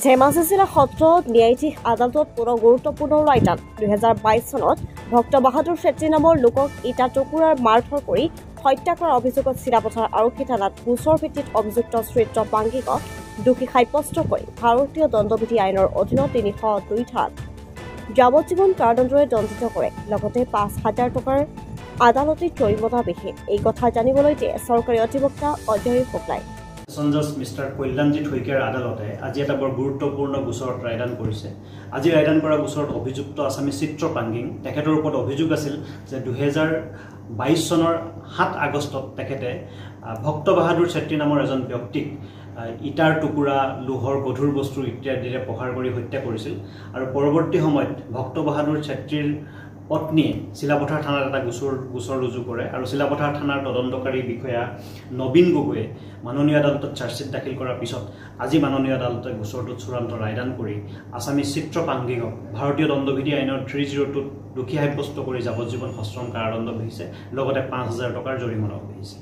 ধেমাজি জিলা সত্ৰ ন্যায়াধীশ আদালতত পুনৰ গুৰুত্বপূৰ্ণ ৰায়দান 2022 চনত ভক্ত বাহাদুৰ ছেত্ৰী নামৰ লোকক ইটা টুকুৰাৰ মাৰধৰ কৰি হত্যা কৰাৰ অভিযোগত চিলাপথাৰ আৰক্ষী থানাত গোচৰ ভিত্তিত অভিযুক্ত শ্ৰীত্ৰ পাংগিকক দোষী সাব্যস্ত কৰি ভাৰতীয় দণ্ডবিধি আইনৰ অধীনত 302 ধাৰাত যাৱজ্জীৱন কাৰাদণ্ডৰে দণ্ডিত কৰে। লগতে 5,000 টকাৰ আদালতী জৰিমনা বিহে। এই কথা জানিবলৈ দিয়ে চৰকাৰী অধিবক্তা অজয় শুক্লাই। সঞ্জজ মিষ্টাৰ কল্যাণজিৎ শইকীয়াৰ আদালতে আজি এটা বৰ গুৰুত্বপূৰ্ণ গোচৰত ৰায়দান কৰিছে। আজি ৰায়দান কৰা গোচৰত অভিযুক্ত আছামী চিত্ৰ পাংগিং তেখেতৰ ওপৰত অভিযোগ আছিল যে 2022 চনৰ 7 আগষ্টত তেখেতে ভক্ত বাহাদুৰ ছেত্ৰী নামৰ এজন ব্যক্তিক ইটাৰ টুকুৰা লোহৰ গধুৰ বস্তু ইত্যাদিৰে প্ৰহাৰ কৰি হত্যা কৰিছিল আৰু পৰৱৰ্তী সময়ত ভক্ত বাহাদুৰ ছেত্ৰীৰ পত্নীয়ে চিলাপথাৰ থানাত এটা গোচৰ ৰুজু কৰে আৰু চিলাপথাৰ থানাৰ তদন্তকাৰী বিষয়া নবীন গগৈয়ে মাননীয় আদালতত চাৰ্জশ্বিট দাখিল কৰাৰ পিছত আজি মাননীয় আদালতে গোচৰটোত চূড়ান্ত ৰায়দান কৰি আছামী চিত্ৰ পাংগিকক ভাৰতীয় দণ্ডবিধি আইনৰ 302 দোষী সাব্যস্ত কৰি যাৱজ্জীৱন সশ্ৰম কাৰাদণ্ড বিহিছে। লগতে 5,000 টকাৰ জৰিমনাও বিহিছে।